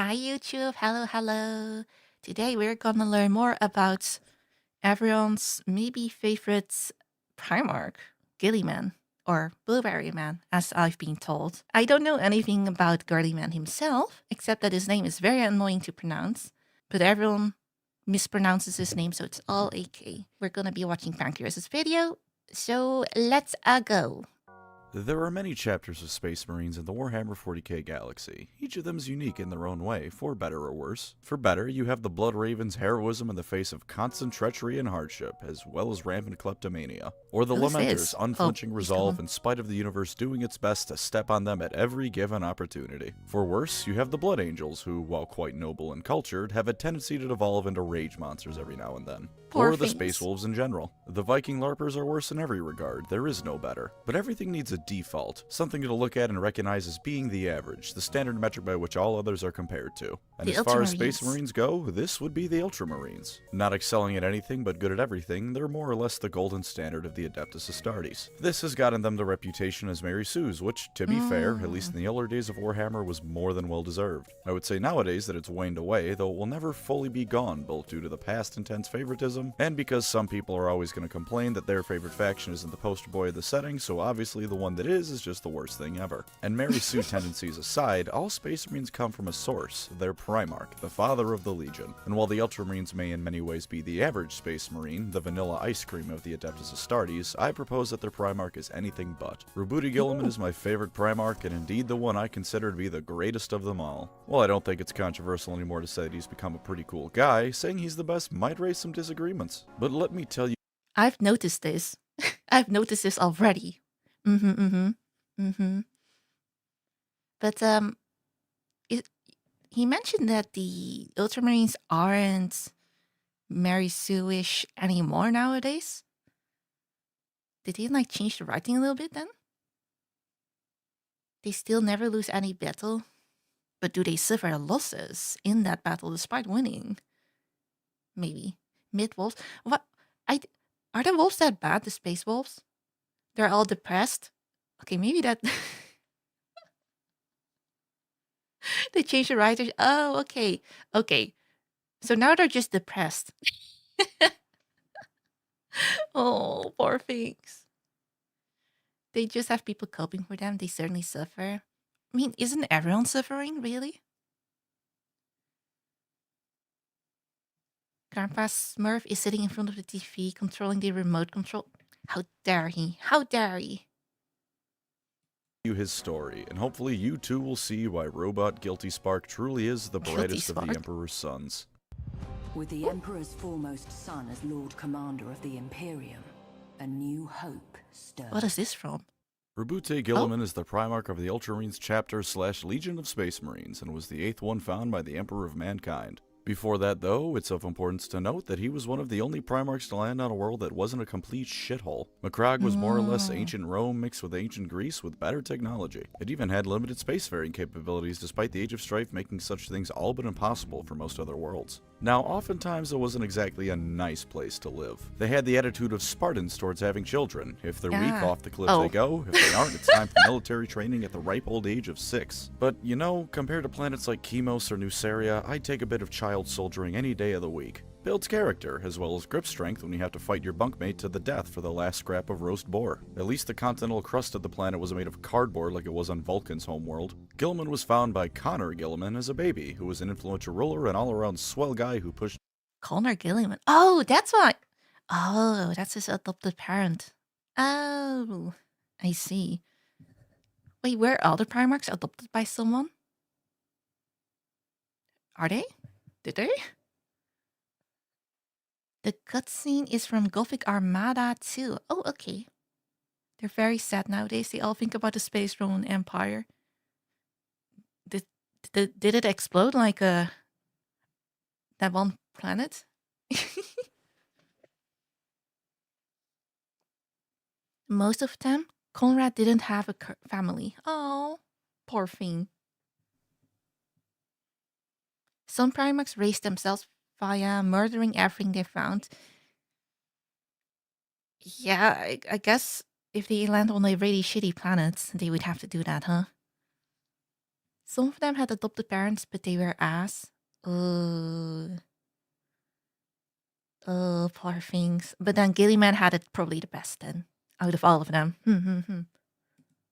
Hi YouTube, hello, hello. Today we're gonna learn more about everyone's maybe favorite Primarch, Gillyman, or Blueberryman, as I've been told. I don't know anything about girlyman himself, except that his name is very annoying to pronounce, but everyone mispronounces his name, so it's all AK. We're gonna be watching Pancreas's video, so let's go. There are many chapters of Space Marines in the Warhammer 40K galaxy. Each of them is unique in their own way, for better or worse. For better, you have the Blood Raven's heroism in the face of constant treachery and hardship, as well as rampant kleptomania. Or the Who's Lamenter's this? unflinching Oh, he's resolve gone. in spite of the universe doing its best to step on them at every given opportunity. For worse, you have the Blood Angels, who, while quite noble and cultured, have a tendency to devolve into rage monsters every now and then. Poor Or the things. Space Wolves in general. The Viking LARPers are worse in every regard, there is no better. But everything needs a default, something to look at and recognize as being the average, the standard metric by which all others are compared to. And The as far as Space Ultramarines. Marines go, this would be the Ultramarines. Not excelling at anything but good at everything, they're more or less the golden standard of the Adeptus Astartes. This has gotten them the reputation as Mary Sue's, which, to be fair, at least in the older days of Warhammer, was more than well deserved. I would say nowadays that it's waned away, though it will never fully be gone, both due to the past intense favoritism, and because some people are always going to complain that their favorite faction isn't the poster boy of the setting, so obviously the one that is just the worst thing ever. And Mary Sue tendencies aside, all Space Marines come from a source, their Primarch, the father of the Legion. And while the Ultramarines may in many ways be the average Space Marine, the vanilla ice cream of the Adeptus Astartes, I propose that their Primarch is anything but. Roboute Guilliman is my favorite Primarch, and indeed the one I consider to be the greatest of them all. While I don't think it's controversial anymore to say that he's become a pretty cool guy, saying he's the best might raise some disagreements. But let me tell you, I've noticed this. I've noticed this already. But he mentioned that the Ultramarines aren't Mary Sue-ish anymore nowadays. Did he like change the writing a little bit then? They still never lose any battle, but do they suffer losses in that battle despite winning? Maybe. Mid-wolves? What? Are the wolves that bad, the space wolves? They're all depressed? Okay, maybe that... They changed the writers. Oh, okay. Okay. So now they're just depressed. Oh, poor things. They just have people coping for them. They certainly suffer. I mean, isn't everyone suffering, really? Grandpa Smurf is sitting in front of the TV, controlling the remote control. How dare he? How dare he? his story, and hopefully you too will see why Roboute Guilty Spark truly is the Guilty brightest of the Spark? Emperor's sons. With the Emperor's foremost son as Lord Commander of the Imperium, a new hope stirs. What is this from? Roboute Guilliman is the Primarch of the Ultramarines chapter / Legion of Space Marines, and was the 8th one found by the Emperor of Mankind. Before that, though, it's of importance to note that he was one of the only Primarchs to land on a world that wasn't a complete shithole. Macragge was more or less ancient Rome mixed with ancient Greece with better technology. It even had limited spacefaring capabilities despite the Age of Strife making such things all but impossible for most other worlds. Now, oftentimes it wasn't exactly a nice place to live. They had the attitude of Spartans towards having children. If they're weak, off the cliff they go. If they aren't, it's time for military training at the ripe old age of 6. But, you know, compared to planets like Chemos or Nuceria, I'd take a bit of child soldiering any day of the week. Builds character, as well as grip strength when you have to fight your bunkmate to the death for the last scrap of roast boar. At least the continental crust of the planet was made of cardboard like it was on Vulcan's homeworld. Guilliman was found by Connor Guilliman as a baby, who was an influential ruler and all-around swell guy who pushed... Connor Guilliman. Oh, that's why. Oh, that's his adopted parent. Oh, I see. Wait, were other Primarchs adopted by someone? Are they? Did they? The cutscene is from Gothic Armada 2. Oh, okay. They're very sad nowadays. They all think about the Space Roman Empire. Did it explode like that one planet? Most of them, Conrad didn't have a family. Oh, poor thing. Some Primarchs raised themselves via murdering everything they found. Yeah, I guess if they land on a really shitty planet, they would have to do that, huh? Some of them had adopted parents, but they were ass. Oh, poor things. But then Gillyman had it probably the best then, out of all of them.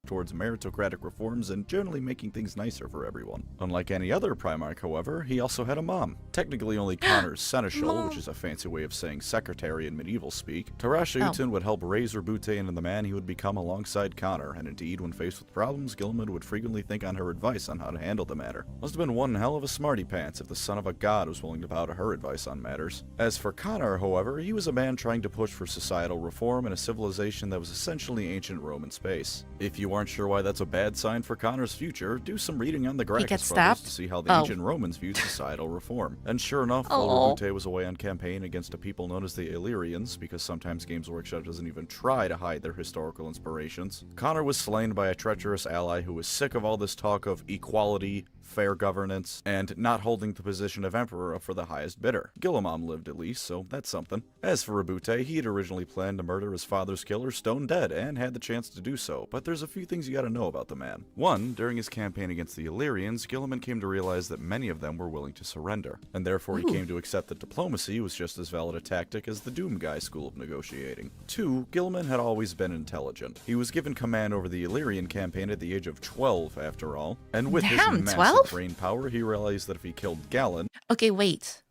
Towards meritocratic reforms and generally making things nicer for everyone. Unlike any other Primarch, however, he also had a mom. Technically only Connor's seneschal, which is a fancy way of saying secretary in medieval speak, Tarasha would help raise Roboute into the man he would become alongside Connor, and indeed, when faced with problems, Guilliman would frequently think on her advice on how to handle the matter. Must have been one hell of a smarty pants if the son of a god was willing to bow to her advice on matters. As for Connor, however, he was a man trying to push for societal reform in a civilization that was essentially ancient Roman space. If you aren't sure why that's a bad sign for Connor's future, do some reading on the Gracchus brothers to see how the ancient Romans viewed societal reform. And sure enough, while Roboute was away on campaign against a people known as the Illyrians, because sometimes Games Workshop doesn't even try to hide their historical inspirations, Connor was slain by a treacherous ally who was sick of all this talk of equality, fair governance, and not holding the position of emperor up for the highest bidder. Guilliman lived at least, so that's something. As for Roboute, he had originally planned to murder his father's killer stone dead, and had the chance to do so, but there's a few things you gotta know about the man. One, during his campaign against the Illyrians, Guilliman came to realize that many of them were willing to surrender, and therefore he came to accept that diplomacy was just as valid a tactic as the Doom Guy school of negotiating. Two, Guilliman had always been intelligent. He was given command over the Illyrian campaign at the age of 12, after all, and with his massive brain power, he realized that if he killed Galen... Okay, wait.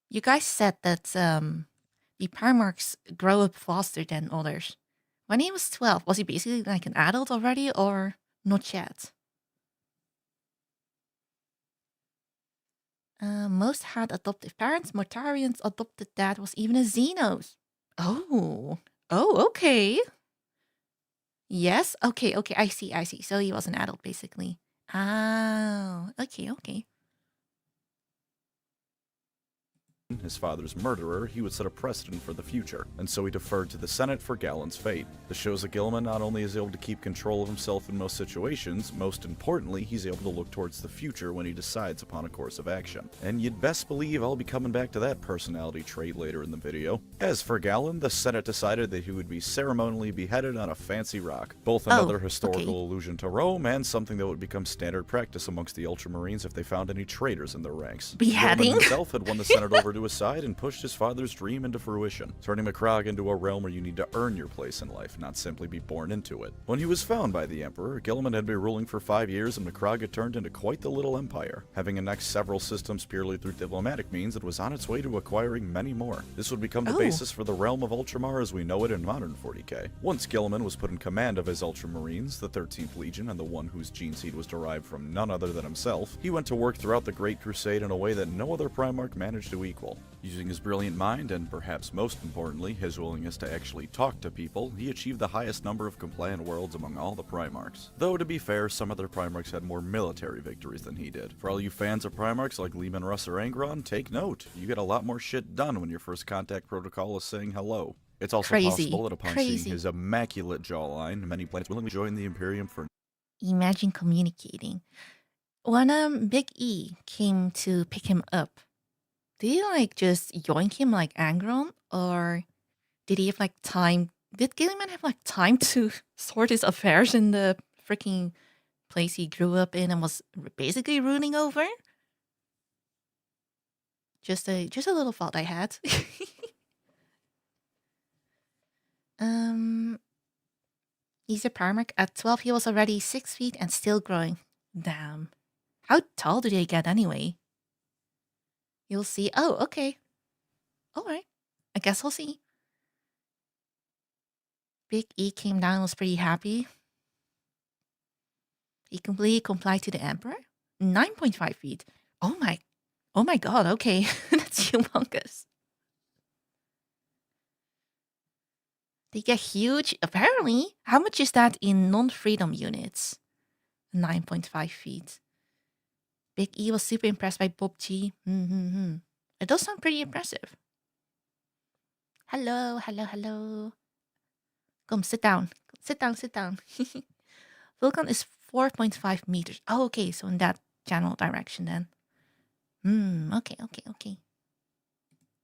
You guys said that the Primarchs grow up faster than others. When he was 12, was he basically like an adult already, or not yet? Most had adoptive parents. Mortarian's adopted dad was even a Xenos. Oh, okay. Yes, okay, I see. So he was an adult, basically. Oh, okay. His father's murderer, he would set a precedent for the future, and so he deferred to the Senate for Galen's fate. This shows that Guilliman not only is able to keep control of himself in most situations, most importantly, he's able to look towards the future when he decides upon a course of action. And you'd best believe I'll be coming back to that personality trait later in the video. As for Galen, the Senate decided that he would be ceremonially beheaded on a fancy rock, both another historical allusion to Rome and something that would become standard practice amongst the Ultramarines if they found any traitors in their ranks. Beheading? Guilliman himself had won the Senate over to his side and pushed his father's dream into fruition, turning Macragge into a realm where you need to earn your place in life, not simply be born into it. When he was found by the Emperor, Guilliman had been ruling for 5 years and Macragge had turned into quite the little empire. Having annexed several systems purely through diplomatic means, it was on its way to acquiring many more. This would become the basis for the realm of Ultramar as we know it in modern 40k. Once Guilliman was put in command of his Ultramarines, the 13th Legion and the one whose gene seed was derived from none other than himself, he went to work throughout the Great Crusade in a way that no other Primarch managed to equal. Using his brilliant mind, and perhaps most importantly, his willingness to actually talk to people, he achieved the highest number of compliant worlds among all the Primarchs. Though, to be fair, some other Primarchs had more military victories than he did. For all you fans of Primarchs like Leman Russ or Angron, take note. You get a lot more shit done when your first contact protocol is saying hello. It's also possible that upon seeing his immaculate jawline, many planets willingly join the Imperium for... Imagine communicating. When Big E came to pick him up, did he like just yoink him like Angron, or did he have like time? Did Guilliman have like time to sort his affairs in the freaking place he grew up in and was basically ruling over? Just a little thought I had. He's a Primarch. At 12, he was already 6 feet and still growing. Damn. How tall do they get anyway? You'll see. Oh, okay. All right. I guess we'll see. Big E came down and was pretty happy. He completely complied to the Emperor. 9.5 feet. Oh my god, okay. That's humongous. They get huge. Apparently. How much is that in non-freedom units? 9.5 feet. Big E was super impressed by Bob G. It does sound pretty impressive. Hello. Come, sit down. Sit down. Vulcan is 4.5 meters. Oh, okay, so in that general direction then. Okay.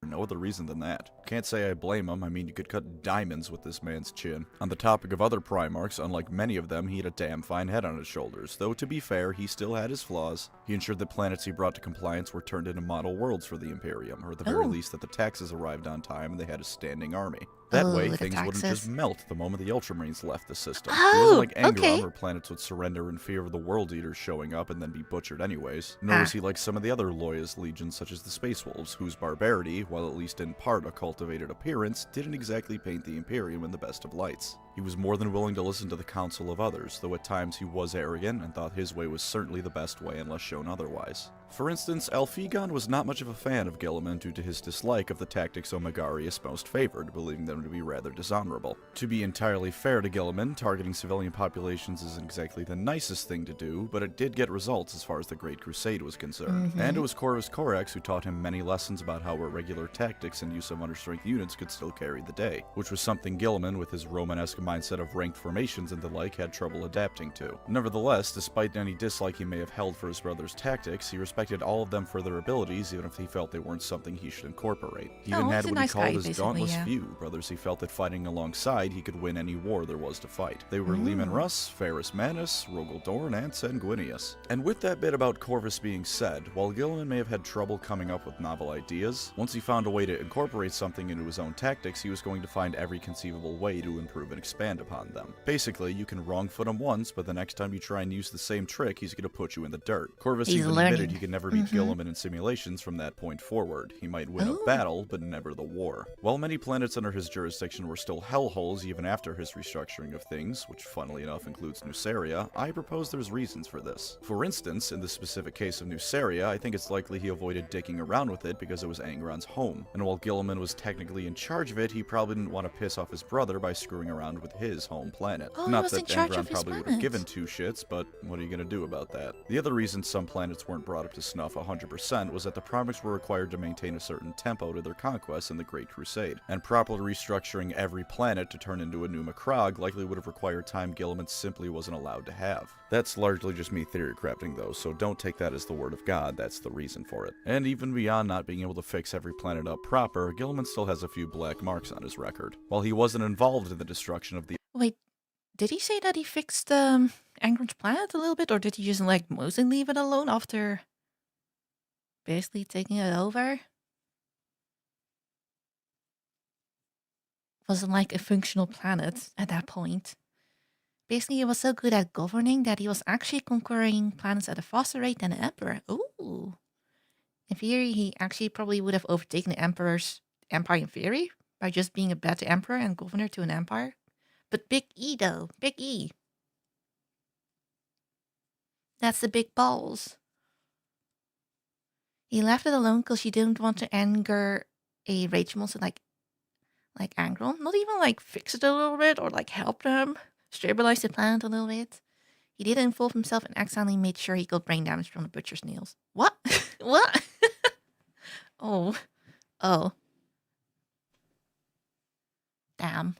No other reason than that. Can't say I blame him, I mean you could cut diamonds with this man's chin. On the topic of other Primarchs, unlike many of them, he had a damn fine head on his shoulders, though to be fair, he still had his flaws. He ensured that planets he brought to compliance were turned into model worlds for the Imperium, or at the very least that the taxes arrived on time and they had a standing army. That way, things wouldn't just melt the moment the Ultramarines left the system. It wasn't like Angron, where planets would surrender in fear of the World Eaters showing up and then be butchered anyways. Nor was he like some of the other Loyalist legions such as the Space Wolves, whose barbarity, while at least in part a cultivated appearance, didn't exactly paint the Imperium in the best of lights. He was more than willing to listen to the counsel of others, though at times he was arrogant and thought his way was certainly the best way unless shown otherwise. For instance, Alphegon was not much of a fan of Guilliman due to his dislike of the tactics Omegarius most favored, believing them to be rather dishonorable. To be entirely fair to Guilliman, targeting civilian populations isn't exactly the nicest thing to do, but it did get results as far as the Great Crusade was concerned. And it was Corvus Corax who taught him many lessons about how irregular tactics and use of understrength units could still carry the day, which was something Guilliman, with his Romanesque mindset of ranked formations and the like, had trouble adapting to. Nevertheless, despite any dislike he may have held for his brother's tactics, he respected all of them for their abilities, even if he felt they weren't something he should incorporate. He even had what he called his dauntless few, brothers he felt that fighting alongside he could win any war there was to fight. They were Leman Russ, Ferrus Manus, Rogel Dorn, and Sanguinius. And with that bit about Corvus being said, while Guilliman may have had trouble coming up with novel ideas, once he found a way to incorporate something into his own tactics, he was going to find every conceivable way to improve and expand upon them. Basically, you can wrong-foot him once, but the next time you try and use the same trick, he's going to put you in the dirt. Corvus even admitted he could never beat Guilliman in simulations from that point forward. He might win a battle, but never the war. While many planets under his jurisdiction were still hellholes even after his restructuring of things, which funnily enough includes Nuceria, I propose there's reasons for this. For instance, in the specific case of Nuceria, I think it's likely he avoided dicking around with it because it was Angron's home, and while Guilliman was technically in charge of it, he probably didn't want to piss off his brother by screwing around with his home planet. Not that Angron probably would have given two shits, but what are you gonna do about that? The other reason some planets weren't brought up to snuff 100% was that the Primarchs were required to maintain a certain tempo to their conquests in the Great Crusade, and properly restructuring every planet to turn into a new Macragge likely would have required time Guilliman simply wasn't allowed to have. That's largely just me theory crafting though, so don't take that as the word of God, that's the reason for it. And even beyond not being able to fix every planet up proper, Guilliman still has a few black marks on his record. While he wasn't involved in the destruction of the— Wait, did he say that he fixed Angron's planet a little bit, or did he just like mostly leave it alone after basically taking it over? Wasn't like a functional planet at that point. Basically, he was so good at governing that he was actually conquering planets at a faster rate than the Emperor. Ooh. In theory, he actually probably would have overtaken the Emperor's empire in theory by just being a better Emperor and governor to an empire. But Big E though, Big E. That's the big balls. He left it alone because he didn't want to anger a rage monster like Angron. Not even like fix it a little bit or like help them stabilize the planet a little bit. He did involve himself and accidentally made sure he got brain damage from the butcher's nails. What? What? Oh. Damn.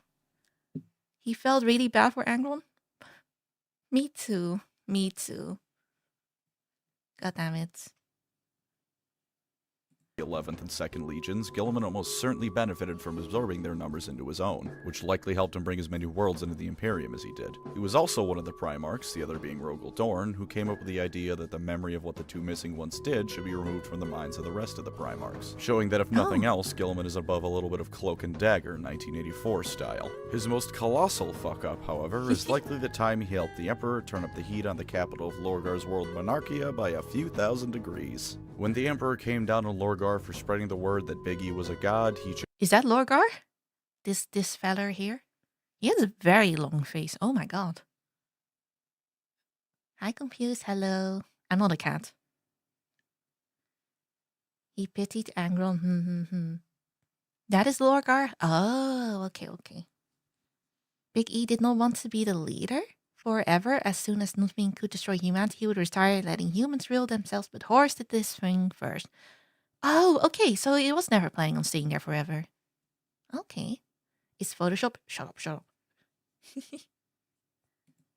He felt really bad for Angron. Me too. God damn it. 11th and 2nd Legions, Guilliman almost certainly benefited from absorbing their numbers into his own, which likely helped him bring as many worlds into the Imperium as he did. He was also one of the Primarchs, the other being Rogel Dorn, who came up with the idea that the memory of what the two missing once did should be removed from the minds of the rest of the Primarchs, showing that if nothing else, Guilliman is above a little bit of Cloak and Dagger 1984 style. His most colossal fuck-up, however, is likely the time he helped the Emperor turn up the heat on the capital of Lorgar's world Monarchia by a few thousand degrees. When the Emperor came down on Lorgar for spreading the word that Big E was a god, he— Is that Lorgar? This feller here? He has a very long face. Oh my god. Hi, Confused. Hello. I'm not a cat. He pitied Angron. That is Lorgar? Oh, okay. Big E did not want to be the leader forever. As soon as nothing could destroy humanity, he would retire, letting humans rule themselves, but Horus did this thing first. Oh, okay, so he was never planning on staying there forever. Okay. Is Photoshop? Shut up.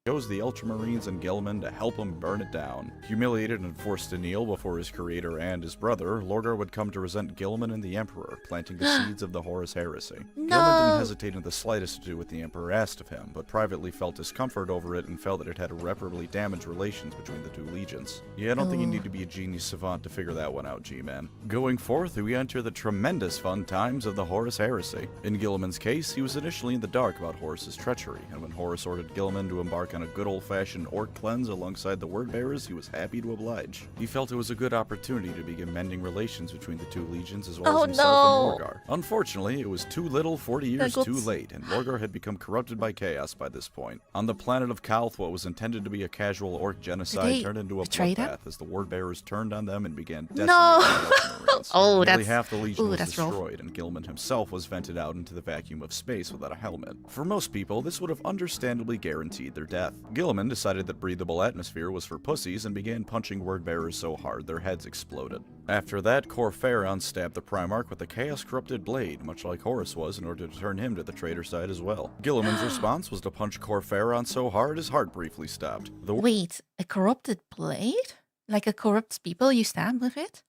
chose the Ultramarines and Guilliman to help him burn it down. Humiliated and forced to kneel before his creator and his brother, Lorgar would come to resent Guilliman and the Emperor, planting the seeds of the Horus Heresy. Guilliman didn't hesitate in the slightest to do what the Emperor asked of him, but privately felt discomfort over it and felt that it had irreparably damaged relations between the two legions. Yeah, I don't think you need to be a genius savant to figure that one out, G-Man. Going forth, we enter the tremendous fun times of the Horus Heresy. In Guilliman's case, he was initially in the dark about Horus's treachery, and when Horus ordered Guilliman to embark on a good old-fashioned orc cleanse alongside the word-bearers, he was happy to oblige. He felt it was a good opportunity to begin mending relations between the two legions as well as himself and Lorgar. Unfortunately, it was too little 40 years too late, and Lorgar had become corrupted by chaos by this point. On the planet of Kalth, what was intended to be a casual orc genocide turned into a bloodbath as the word-bearers turned on them and began decimating the Ultramarines. Nearly half the legion was destroyed, and Guilliman himself was vented out into the vacuum of space without a helmet. For most people, this would have understandably guaranteed their death. Guilliman decided that breathable atmosphere was for pussies and began punching word-bearers so hard their heads exploded. After that, Corpharion stabbed the Primarch with a chaos-corrupted blade, much like Horus was, in order to turn him to the traitor side as well. Guilliman's response was to punch Corpharion so hard his heart briefly stopped. Wait, a corrupted blade? Like a corrupts people you stab with it?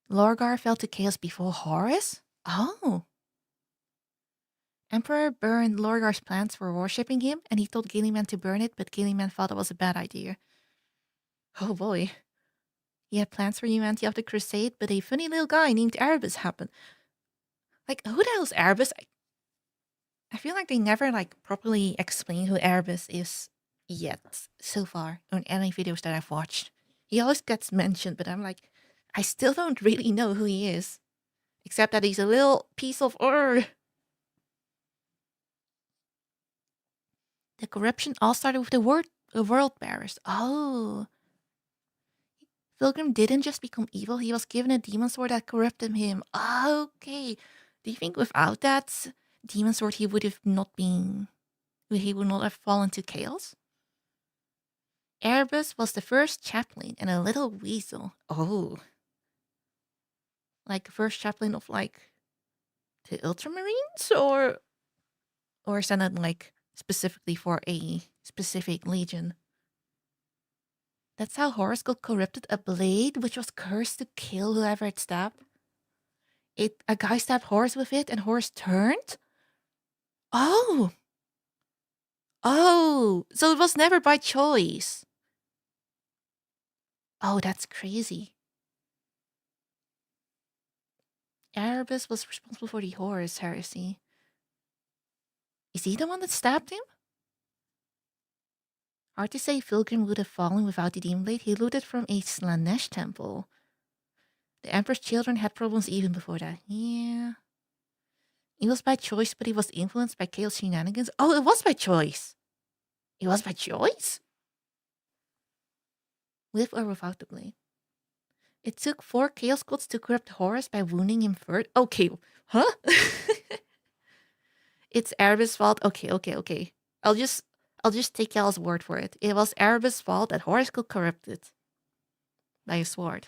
Lorgar fell to chaos before Horus? Oh. Emperor burned Lorgar's plans for worshipping him, and he told Gillyman to burn it, but Gillyman thought it was a bad idea. Oh boy. He had plans for humanity after the Crusade, but a funny little guy named Erebus happened. Like, who the hell is Erebus? I feel like they never, properly explain who Erebus is yet, so far, on any videos that I've watched. He always gets mentioned, but I'm like, I still don't really know who he is. Except that he's a little piece of ore. The corruption all started with the world bearers. Oh. Pilgrim didn't just become evil, he was given a demon sword that corrupted him. Okay. Do you think without that demon sword he would not have fallen to chaos? Erebus was the first chaplain and a little weasel. Oh. Like the first chaplain of the Ultramarines? Or is that not specifically for a specific legion? That's how Horus got corrupted. A blade which was cursed to kill whoever it stabbed. A guy stabbed Horus with it and Horus turned? Oh. Oh. So it was never by choice. Oh, that's crazy. Erebus was responsible for the Horus Heresy. Is he the one that stabbed him? Hard to say Pilgrim would have fallen without the demon blade. He looted from a Slanesh temple. The Emperor's children had problems even before that. Yeah. It was by choice, but he was influenced by chaos shenanigans. Oh, it was by choice. It was by choice? With or without the blade? It took 4 chaos gods to corrupt Horus by wounding him first. Okay. Huh? It's Erebus' fault. Okay. I'll just take y'all's word for it. It was Erebus' fault that Horus got corrupted by a sword.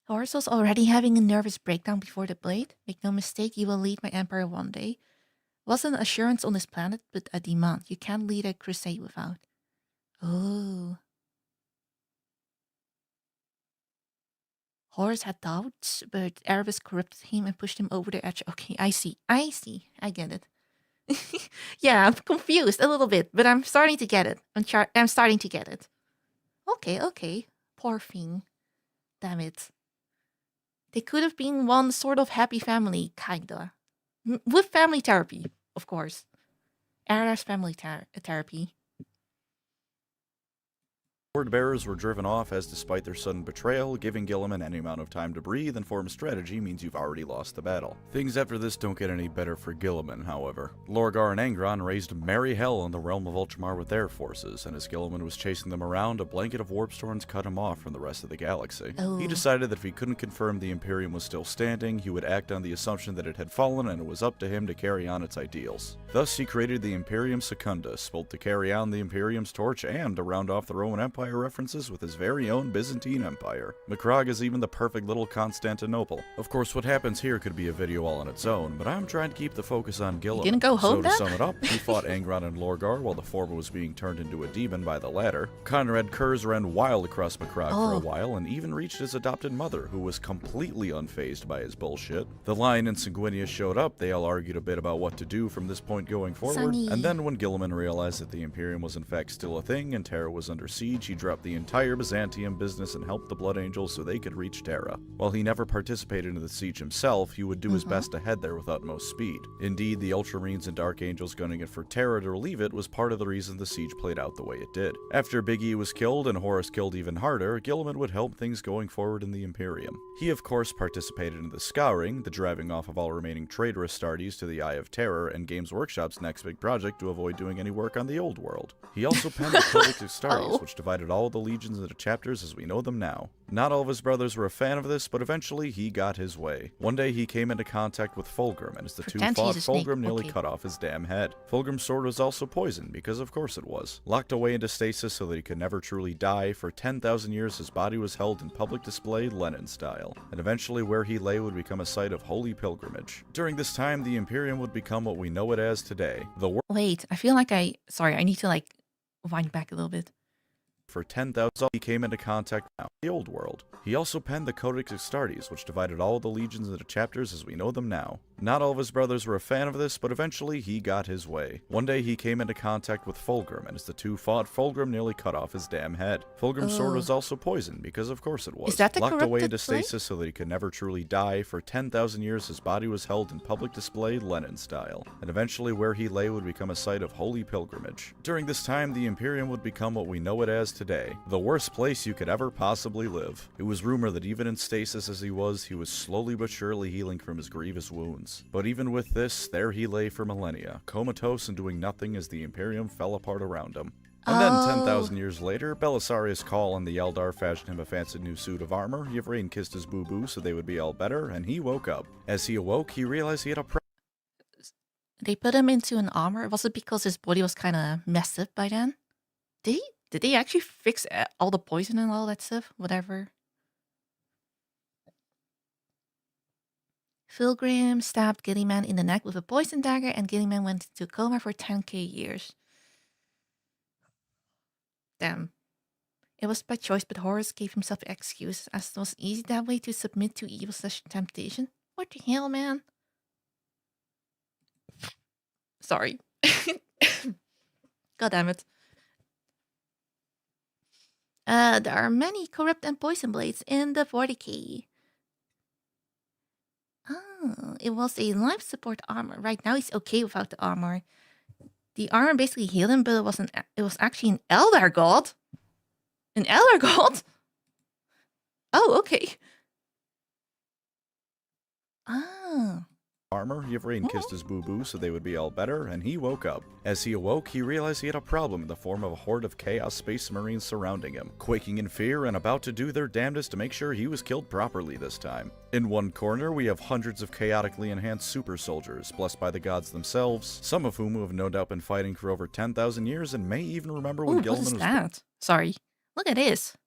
Horus was already having a nervous breakdown before the blade. Make no mistake, you will lead my empire one day. Wasn't an assurance on this planet, but a demand. You can't lead a crusade without. Oh. Horus had doubts, but Erebus corrupted him and pushed him over the edge. Okay, I see. I get it. Yeah, I'm confused a little bit, but I'm starting to get it. I'm starting to get it. Okay. Poor thing. Damn it. They could have been one sort of happy family, kinda. With family therapy, of course. Era's family therapy. Word-bearers were driven off as, despite their sudden betrayal, giving Guilliman any amount of time to breathe and form strategy means you've already lost the battle. Things after this don't get any better for Guilliman, however. Lorgar and Angron raised merry hell in the realm of Ultramar with their forces, and as Guilliman was chasing them around, a blanket of warp storms cut him off from the rest of the galaxy. Oh. He decided that if he couldn't confirm the Imperium was still standing, he would act on the assumption that it had fallen and it was up to him to carry on its ideals. Thus, he created the Imperium Secundus, both to carry on the Imperium's torch and to round off the Roman Empire Empire references with his very own Byzantine Empire. Macragge is even the perfect little Constantinople. Of course, what happens here could be a video all on its own, but I'm trying to keep the focus on Guilliman. Didn't go home so then? to sum it up, he fought Angron and Lorgar while the former was being turned into a demon by the latter. Conrad Kurz ran wild across Macragge for a while and even reached his adopted mother, who was completely unfazed by his bullshit. The Lion and Sanguinius showed up, they all argued a bit about what to do from this point going forward, Sunny. and then when Guilliman realized that the Imperium was in fact still a thing and Terra was under siege, he dropped the entire Byzantium business and helped the Blood Angels so they could reach Terra. While he never participated in the siege himself, he would do his best to head there with utmost speed. Indeed, the Ultramarines and Dark Angels gunning it for Terra to relieve it was part of the reason the siege played out the way it did. After Big E was killed and Horus killed even harder, Guilliman would help things going forward in the Imperium. He of course participated in the Scouring, the driving off of all remaining traitorous Astartes to the Eye of Terror, and Games Workshop's next big project to avoid doing any work on the old world. He also penned the Codex Astartes, which divided all the legions into chapters as we know them now. Not all of his brothers were a fan of this, but eventually he got his way. One day he came into contact with Fulgrim, and as the two fought, Fulgrim nearly cut off his damn head. Fulgrim's sword was also poisoned, because of course it was. Locked away into stasis so that he could never truly die, for 10,000 years his body was held in public display Lenin style, and eventually where he lay would become a site of holy pilgrimage. During this time, the Imperium would become what we know it as today. Wait, I feel like sorry, I need to like wind back a little bit. For 10,000, he came into contact with the old world. He also penned the Codex Astartes, which divided all the legions into chapters as we know them now. Not all of his brothers were a fan of this, but eventually he got his way. One day he came into contact with Fulgrim, and as the two fought, Fulgrim nearly cut off his damn head. Fulgrim's sword was also poisoned, because of course it was. Is that the Locked away into corrupted stasis so that he could never truly die, for 10,000 years his body was held in public display Lenin style, and eventually where he lay would become a site of holy pilgrimage. During this time, the Imperium would become what we know it as today. The worst place you could ever possibly live. It was rumored that even in stasis as he was slowly but surely healing from his grievous wounds. But even with this, there he lay for millennia, comatose and doing nothing as the Imperium fell apart around him. And then 10,000 years later, Belisarius Cawl and the Eldar fashioned him a fancy new suit of armor. Yvraine kissed his boo-boo so they would be all better, and he woke up. As he awoke, he realized he had a They put him into an armor. Was it because his body was kind of messed up by then? Did they actually fix all the poison and all that stuff? Whatever. Fulgrim stabbed Gillyman in the neck with a poison dagger, and Gillyman went into a coma for 10k years. Damn. It was by choice, but Horus gave himself the excuse, as it was easy that way to submit to evil/temptation. What the hell, man? Sorry. God damn it. There are many corrupt and poison blades in the 40k. Oh, it was a life support armor. Right now he's okay without the armor. The armor basically healed him, but it was actually an Eldar god. An Eldar god? Oh, okay. Ah. armor, Yvraine kissed his boo-boo so they would be all better, and he woke up. As he awoke, he realized he had a problem in the form of a horde of Chaos Space Marines surrounding him, quaking in fear and about to do their damnedest to make sure he was killed properly this time. In one corner, we have hundreds of chaotically enhanced super soldiers, blessed by the gods themselves, some of whom have no doubt been fighting for over 10,000 years and may even remember when Guilliman was... What is that? Sorry. Look at this.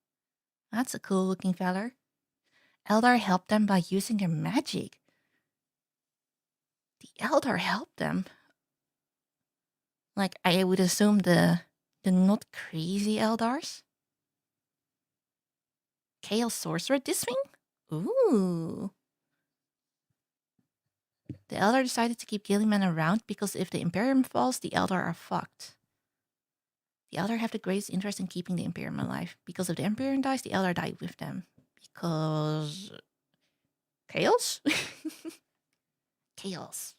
That's a cool looking feller. Eldar helped them by using their magic. The Eldar helped them. Like, I would assume the not crazy Eldars? Chaos Sorcerer this thing? Ooh. The Eldar decided to keep Gillyman around because if the Imperium falls, the Eldar are fucked. The Eldar have the greatest interest in keeping the Imperium alive. Because if the Imperium dies, the Eldar die with them. Because... Chaos? Chaos.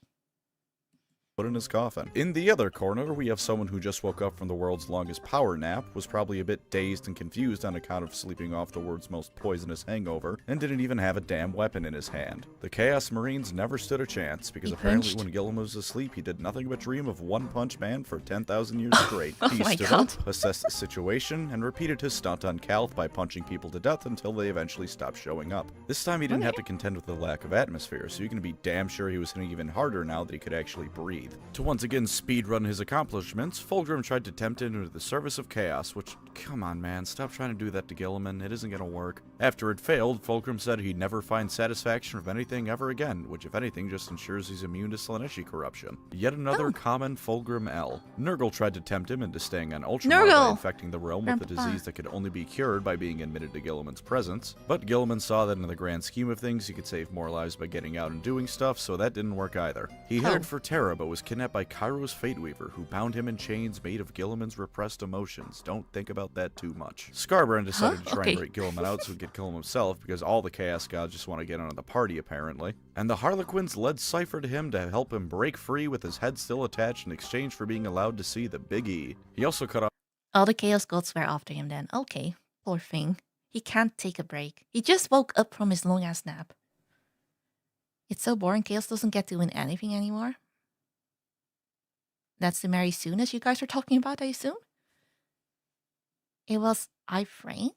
Put in his coffin. In the other corner, we have someone who just woke up from the world's longest power nap, was probably a bit dazed and confused on account of sleeping off the world's most poisonous hangover, and didn't even have a damn weapon in his hand. The Chaos Marines never stood a chance, because apparently when Guilliman was asleep, he did nothing but dream of One Punch Man for 10,000 years straight. He stood up, assessed the situation, and repeated his stunt on Calth by punching people to death until they eventually stopped showing up. This time he didn't have to contend with the lack of atmosphere, so you can be damn sure he was hitting even harder now that he could actually breathe. breathe. To once again speedrun his accomplishments, Fulgrim tried to tempt him into the service of chaos, which, come on man, stop trying to do that to Guilliman, it isn't gonna work. After it failed, Fulgrim said he'd never find satisfaction from anything ever again, which if anything just ensures he's immune to Slaaneshi corruption. Yet another common Fulgrim L. Nurgle tried to tempt him into staying on Ultramar by infecting the realm with a disease that could only be cured by being admitted to Guilliman's presence, but Guilliman saw that in the grand scheme of things he could save more lives by getting out and doing stuff, so that didn't work either. He headed for Terra, but was kidnapped by Cairo's Fate Weaver, who bound him in chains made of Guilliman's repressed emotions. Don't think about that too much. Scarbrand decided to try and break Guilliman out so he'd get kill him himself, because all the Chaos Gods just want to get onto the party, apparently. And the Harlequins led Cypher to him to help him break free with his head still attached in exchange for being allowed to see the Big E. He also cut off All the Chaos Gods were after him then. Okay, poor thing. He can't take a break. He just woke up from his long-ass nap. It's so boring, Chaos doesn't get to win anything anymore. That's the Mary Soonest you guys are talking about, I assume? It was Ephraim?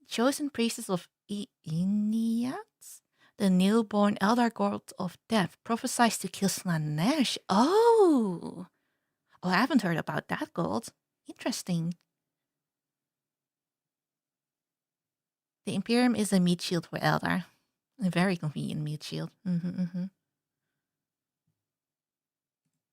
Chosen priestess of Eniats? The newborn elder god of death, prophesied to kill Slaanesh. Oh, I haven't heard about that god. Interesting. The Imperium is a meat shield for Eldar. A very convenient meat shield.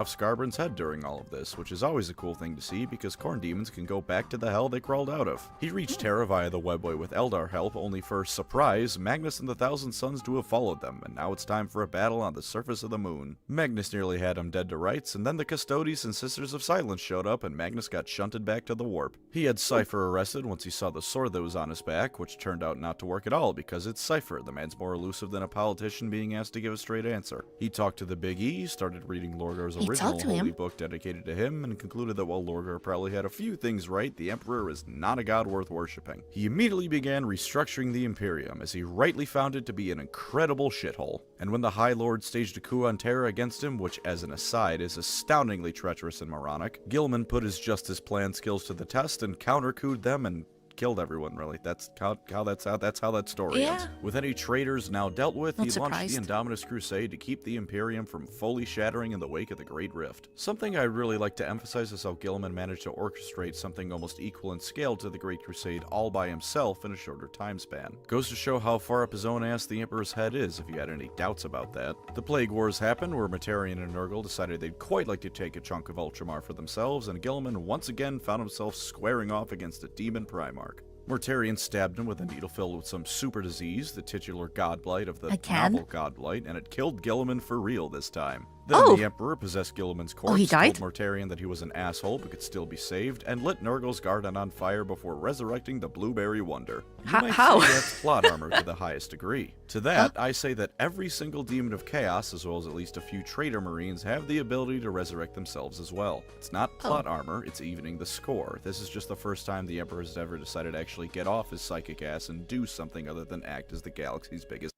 Scarbrand's head during all of this, which is always a cool thing to see because Khorne demons can go back to the hell they crawled out of. He reached Terra via the Webway with Eldar help, only for, surprise, Magnus and the Thousand Sons to have followed them, and now it's time for a battle on the surface of the moon. Magnus nearly had him dead to rights, and then the Custodes and Sisters of Silence showed up, and Magnus got shunted back to the warp. He had Cypher arrested once he saw the sword that was on his back, which turned out not to work at all because it's Cypher. The man's more elusive than a politician being asked to give a straight answer. He talked to the Big E, started reading Lorgar's original holy book dedicated to him, and concluded that while Lorgar probably had a few things right, the Emperor is not a god worth worshipping. He immediately began restructuring the Imperium, as he rightly found it to be an incredible shithole. And when the High Lord staged a coup on Terra against him, which as an aside is astoundingly treacherous and moronic, Guilliman put his justice plan skills to the test and counter-couped them and killed everyone, really. That's how that story ends. With any traitors now dealt with, he launched the Indominus Crusade to keep the Imperium from fully shattering in the wake of the Great Rift. Something I really like to emphasize is how Guilliman managed to orchestrate something almost equal in scale to the Great Crusade all by himself in a shorter time span. Goes to show how far up his own ass the Emperor's head is, if you had any doubts about that. The Plague Wars happened, where Mortarion and Nurgle decided they'd quite like to take a chunk of Ultramar for themselves, and Guilliman once again found himself squaring off against a demon Primarch. Mortarion stabbed him with a needle filled with some super disease, the titular godblight of the novel Godblight, and it killed Guilliman for real this time. Then the Emperor possessed Guilliman's corpse, told Mortarion that he was an asshole but could still be saved, and lit Nurgle's garden on fire before resurrecting the Blueberry Wonder. You might say that's plot armor to the highest degree. To that, I say that every single demon of chaos, as well as at least a few traitor marines, have the ability to resurrect themselves as well. It's not plot armor, it's evening the score. This is just the first time the Emperor has ever decided to actually get off his psychic ass and do something other than act as the galaxy's biggest.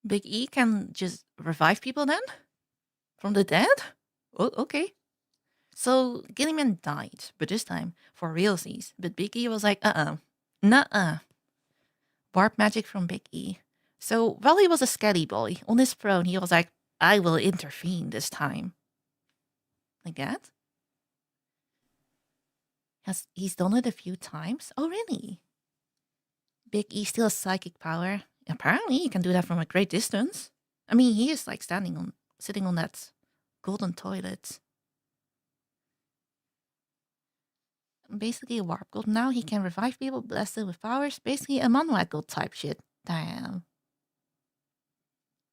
Big E can just revive people then? From the dead? Oh, okay. So Guilliman died, but this time for realsies. But Big E was like, nuh-uh. Warp magic from Big E. So while he was a skelly boy on his throne, he was like, I will intervene this time. Like that? He's done it a few times? Oh, really? Big E still has psychic power. Apparently, he can do that from a great distance. I mean, he is like sitting on that golden toilet. Basically a warp god. Now he can revive people, bless them with powers. Basically a Manwag god type shit. Damn.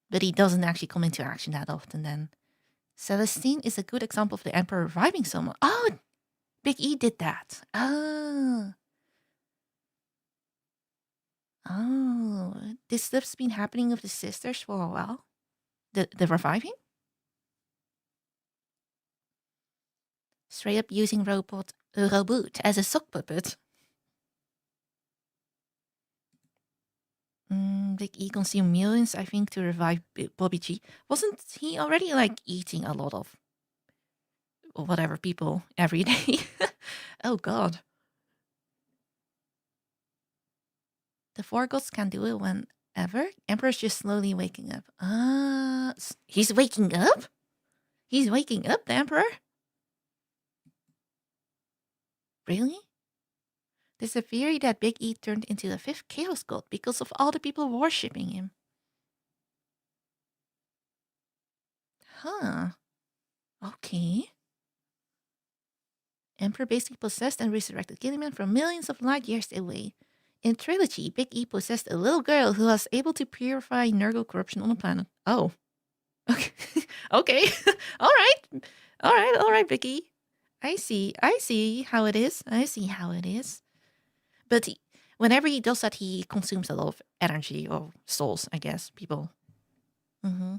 But he doesn't actually come into action that often then. Celestine is a good example of the Emperor reviving someone. Oh, Big E did that. Oh, this stuff's been happening with the sisters for a while. The reviving? Straight up using Roboute as a sock puppet. Big E consumed millions, I think, to revive Bobby G. Wasn't he already like eating a lot of whatever people every day? Oh god. The four gods can do it whenever. Emperor's just slowly waking up. He's waking up? He's waking up, the Emperor? Really? There's a theory that Big E turned into the 5th Chaos God because of all the people worshipping him. Huh. Okay. Emperor basically possessed and resurrected Gilliman from millions of light years away. In Trilogy, Big E possessed a little girl who was able to purify Nurgle corruption on the planet. Oh. Okay. Okay. All right. All right, Big E. I see how it is. But whenever he does that, he consumes a lot of energy or souls, I guess, people. Mm-hmm.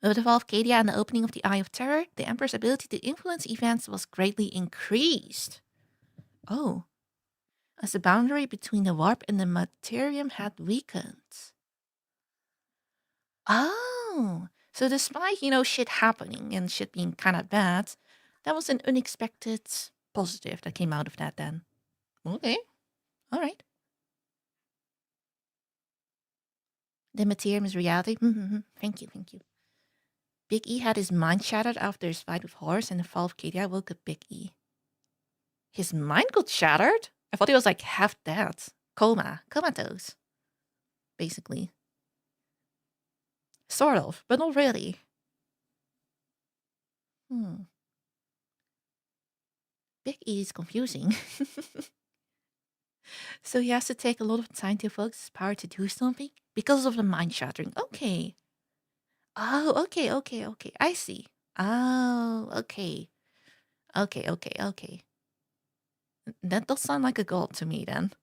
With the fall of Cadia and the opening of the Eye of Terror, the Emperor's ability to influence events was greatly increased. Oh. As the boundary between the warp and the materium had weakened. Oh. So despite, shit happening and shit being kind of bad, that was an unexpected positive that came out of that then. Okay. All right. The materium is reality. Thank you. Big E had his mind shattered after his fight with Horus, and the fall of Cadia woke up Big E. His mind got shattered? I thought he was like half dead. Comatose. Basically. Sort of, but not really. Big E is confusing. So he has to take a lot of time to focus his power to do something because of the mind shattering. Okay. Oh, okay. I see. Oh, okay. Okay. That does sound like a goal to me then.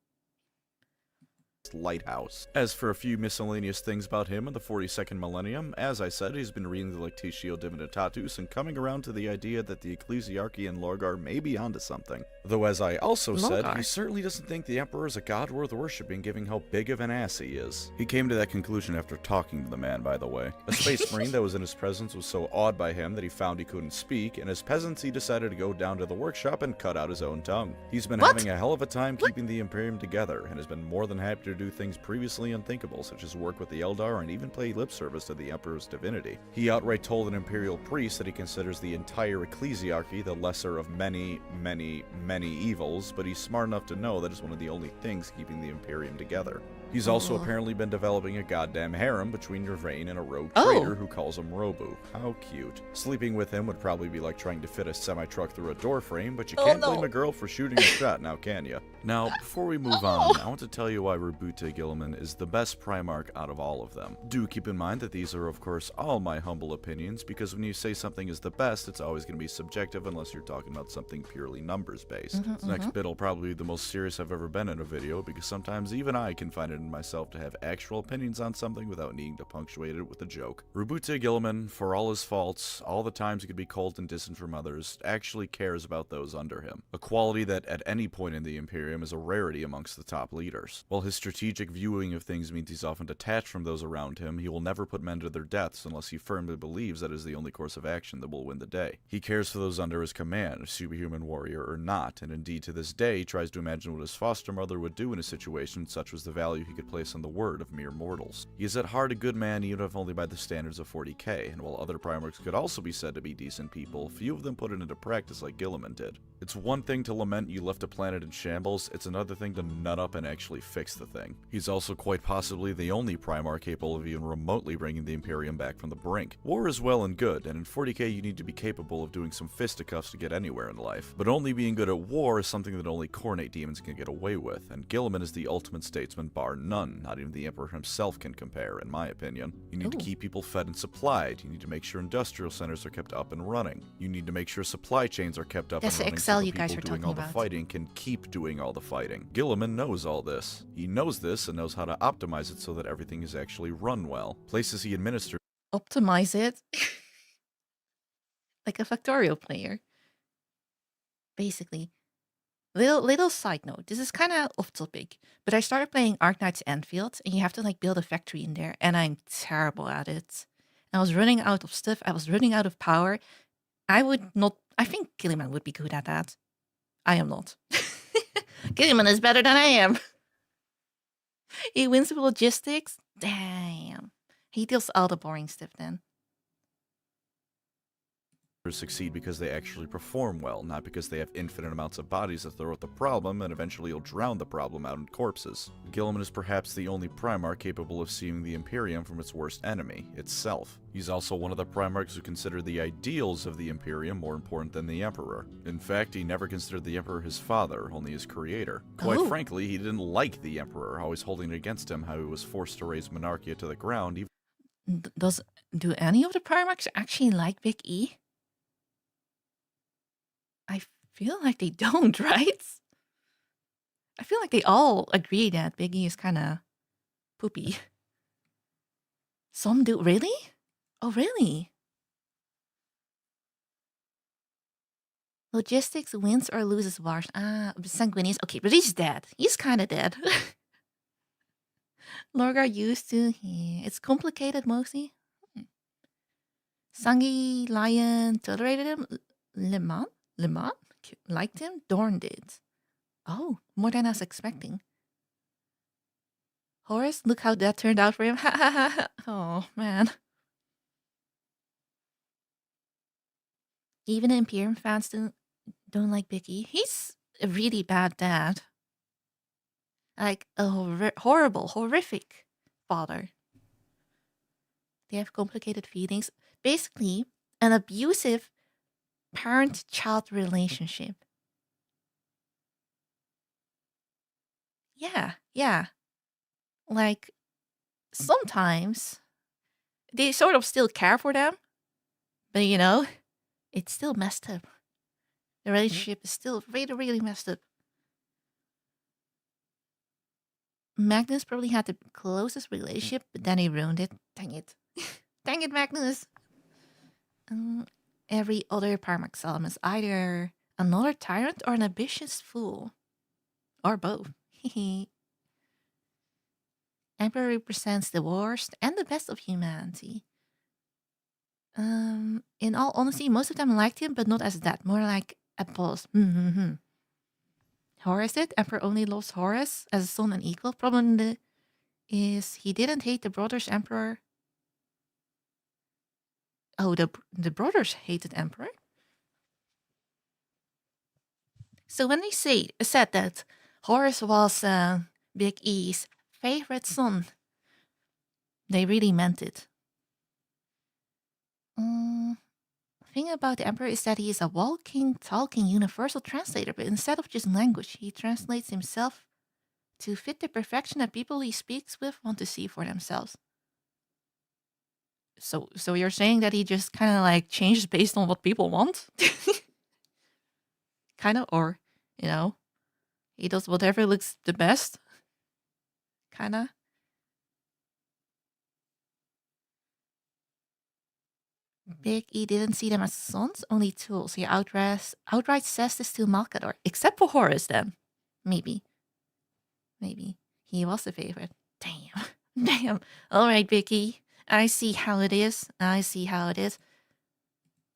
Lighthouse. As for a few miscellaneous things about him in the 42nd millennium, as I said, he's been reading the Lectatio Divinitatus and coming around to the idea that the Ecclesiarchy and Lorgar may be onto something. Though as I also said, he certainly doesn't think the Emperor is a god worth worshipping, given how big of an ass he is. He came to that conclusion after talking to the man, by the way. A space marine that was in his presence was so awed by him that he found he couldn't speak, and as peasants he decided to go down to the workshop and cut out his own tongue. He's been having a hell of a time keeping the Imperium together, and has been more than happy to do things previously unthinkable, such as work with the Eldar and even play lip service to the Emperor's divinity. He outright told an Imperial priest that he considers the entire Ecclesiarchy the lesser of many evils, but he's smart enough to know that it's one of the only things keeping the Imperium together. He's also apparently been developing a goddamn harem between Yervain and a rogue trader who calls him Roboute. How cute. Sleeping with him would probably be like trying to fit a semi-truck through a door frame, but you can't blame a girl for shooting a shot, now can ya? Now, before we move on, I want to tell you why Roboute Guilliman is the best Primarch out of all of them. Do keep in mind that these are, of course, all my humble opinions, because when you say something is the best, it's always going to be subjective unless you're talking about something purely numbers-based. This next bit will probably be the most serious I've ever been in a video, because sometimes even I can find it in myself to have actual opinions on something without needing to punctuate it with a joke. Roboute Guilliman, for all his faults, all the times he could be cold and distant from others, actually cares about those under him. A quality that at any point in the Imperium is a rarity amongst the top leaders. While his strategic viewing of things means he's often detached from those around him, he will never put men to their deaths unless he firmly believes that is the only course of action that will win the day. He cares for those under his command, superhuman warrior or not, and indeed to this day tries to imagine what his foster mother would do in a situation such was the value he could place on the word of mere mortals. He is at heart a good man, even if only by the standards of 40k, and while other Primarchs could also be said to be decent people, few of them put it into practice like Guilliman did. It's one thing to lament you left a planet in shambles, it's another thing to nut up and actually fix the thing. He's also quite possibly the only Primarch capable of even remotely bringing the Imperium back from the brink. War is well and good, and in 40k you need to be capable of doing some fisticuffs to get anywhere in life. But only being good at war is something that only Khornate demons can get away with, and Guilliman is the ultimate statesman bar none. Not even the Emperor himself can compare, in my opinion. You need to keep people fed and supplied. You need to make sure industrial centers are kept up and running. You need to make sure supply chains are kept up and running so the people doing all the fighting can keep doing all the fighting. Guilliman knows all this. He knows this and knows how to optimize it so that everything is actually run well. Places he administers Optimize it? Like a Factorial player. Basically. Little side note, this is kind of off topic, but I started playing Arknight's Enfield, and you have to like build a factory in there, and I'm terrible at it. I was running out of stuff, I was running out of power. I think Gilliman would be good at that. I am not. Gilliman is better than I am. He wins with logistics? Damn. He deals all the boring stuff then. succeed because they actually perform well, not because they have infinite amounts of bodies that throw at the problem and eventually will drown the problem out in corpses. Guilliman is perhaps the only Primarch capable of seeing the Imperium from its worst enemy, itself. He's also one of the Primarchs who consider the ideals of the Imperium more important than the Emperor. In fact, he never considered the Emperor his father, only his creator. Quite frankly, he didn't like the Emperor, always holding it against him how he was forced to raise Monarchia to the ground. Do any of the Primarchs actually like Big E? I feel like they don't, right? I feel like they all agree that Big E is kind of poopy. Some do. Really? Oh, really? Logistics wins or loses wars. Sanguinius. Okay, but he's dead. He's kind of dead. Lorgar used to. Yeah, it's complicated mostly. Sangi Lion tolerated him. Lemon liked him. Dorn did. Oh, more than I was expecting. Horus, look how that turned out for him. Oh man. Even the Imperium fans don't like Big E. He's a really bad dad. Like a horrible, horrific father. They have complicated feelings. Basically, an abusive parent-child relationship. Yeah. Like, sometimes they sort of still care for them, but it's still messed up. The relationship is still really, really messed up. Magnus probably had the closest relationship, but then he ruined it. Dang it. Dang it, Magnus. Every other Primarch Solomon is either another tyrant or an ambitious fool. Or both. Emperor represents the worst and the best of humanity. In all honesty, most of them liked him, but not as that. More like apples. Horus did. Emperor only loves Horus as a son and equal. Problem is he didn't hate the brothers Emperor. Oh, the brothers hated Emperor. So when they said that Horus was Big E's favorite son, they really meant it. Thing about the Emperor is that he is a walking, talking universal translator, but instead of just language, he translates himself to fit the perfection that people he speaks with want to see for themselves. So you're saying that he just kind of like changes based on what people want? Kind of, or, he does whatever looks the best? Kind of. Big E didn't see them as sons, only tools. He outright says this to Malkador. Except for Horus, then. Maybe. He was the favorite. Damn. Alright, Big E. I see how it is.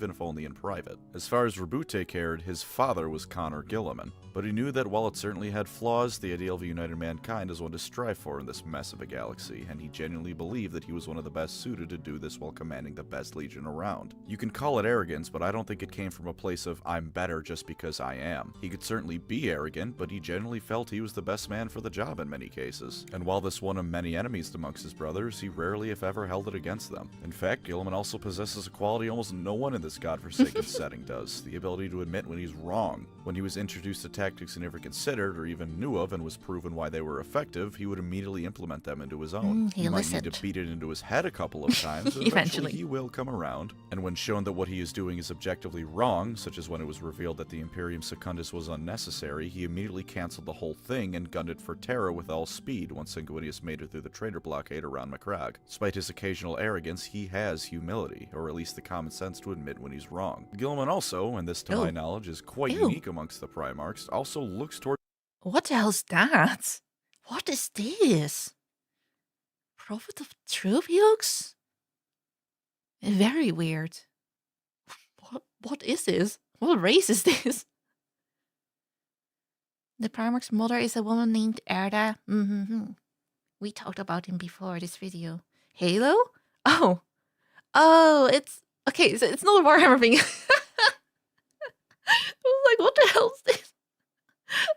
Even if only in private. As far as Roboute cared, his father was Connor Guilliman, but he knew that while it certainly had flaws, the ideal of a united mankind is one to strive for in this mess of a galaxy, and he genuinely believed that he was one of the best suited to do this while commanding the best legion around. You can call it arrogance, but I don't think it came from a place of, I'm better just because I am. He could certainly be arrogant, but he genuinely felt he was the best man for the job in many cases. And while this won him many enemies amongst his brothers, he rarely if ever held it against them. In fact, Guilliman also possesses a quality almost no one in this godforsaken setting does, the ability to admit when he's wrong. When he was introduced to tactics he never considered or even knew of and was proven why they were effective, he would immediately implement them into his own. He might need to beat it into his head a couple of times, but eventually he will come around. And when shown that what he is doing is objectively wrong, such as when it was revealed that the Imperium Secundus was unnecessary, he immediately cancelled the whole thing and gunned it for Terra with all speed once Sanguinius made it through the traitor blockade around Macragge. Despite his occasional arrogance, he has humility, or at least the common sense to admit when he's wrong. Guilliman also, and this to my knowledge is quite unique amongst the Primarchs, also looks toward— What the hell's that? What is this? Prophet of Truth, he looks? Very weird. What is this? What race is this? The Primarch's mother is a woman named Erda. We talked about him before this video. Halo? Oh, it's okay. So it's not a Warhammer thing.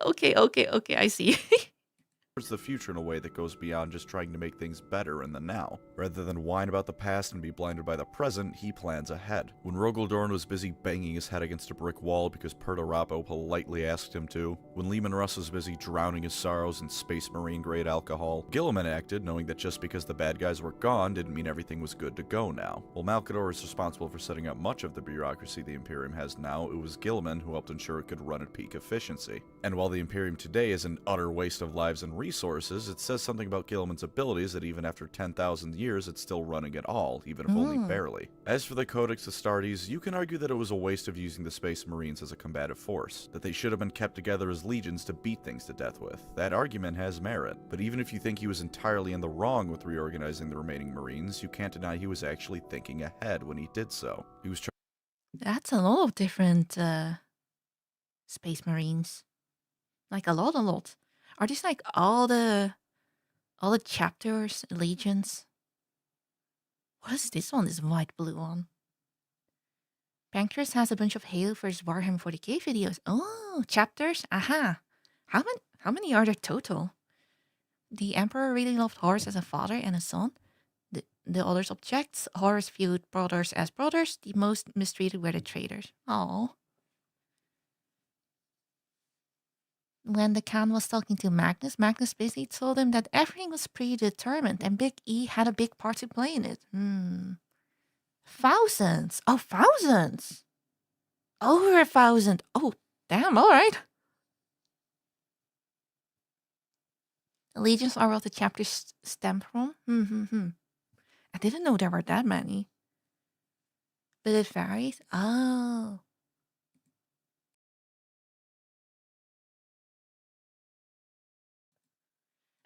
Okay, I see. towards the future in a way that goes beyond just trying to make things better in the now. Rather than whine about the past and be blinded by the present, he plans ahead. When Rogaldorn was busy banging his head against a brick wall because Pertarapo politely asked him to, when Lehman Russ was busy drowning his sorrows in Space Marine grade alcohol, Guilliman acted knowing that just because the bad guys were gone didn't mean everything was good to go now. While Malcador is responsible for setting up much of the bureaucracy the Imperium has now, it was Guilliman who helped ensure it could run at peak efficiency. And while the Imperium today is an utter waste of lives and resources, it says something about Guilliman's abilities that even after 10,000 years it's still running at all, even if only barely. As for the Codex Astartes, you can argue that it was a waste of using the Space Marines as a combative force, that they should have been kept together as legions to beat things to death with. That argument has merit, but even if you think he was entirely in the wrong with reorganizing the remaining Marines, you can't deny he was actually thinking ahead when he did so. He was That's a lot of different Space Marines. Like a lot. Are these like all the chapters, legions? What is this one? This white blue one. Pancras has a bunch of Halo vs Warhammer 40K videos. Oh, chapters? Aha. How many are there total? The Emperor really loved Horus as a father and a son. The others objects. Horus viewed brothers as brothers. The most mistreated were the traitors. Oh. When the Khan was talking to Magnus basically told him that everything was predetermined and Big E had a big part to play in it. Thousands. Oh, thousands. Over 1,000. Oh, damn, all right. The legions are what the chapters stem from. I didn't know there were that many. But it varies. Oh.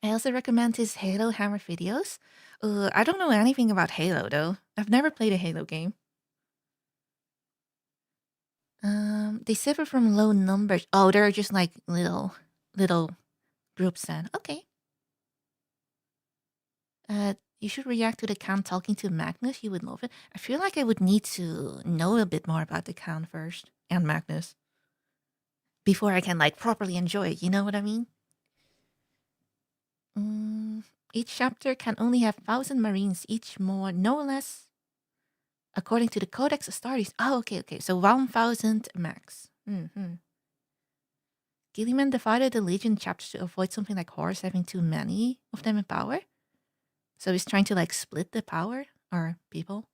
I also recommend his Halo Hammer videos. I don't know anything about Halo, though. I've never played a Halo game. They suffer from low numbers. Oh, they're just like little groups then. Okay. You should react to the Khan talking to Magnus. You would love it. I feel like I would need to know a bit more about the Khan first and Magnus before I can like properly enjoy it. You know what I mean? Each chapter can only have 1,000 Marines, each more, no less. According to the Codex Astartes. Oh, okay. So 1,000 max. Gillyman divided the Legion chapters to avoid something like Horus having too many of them in power. So he's trying to like split the power or people.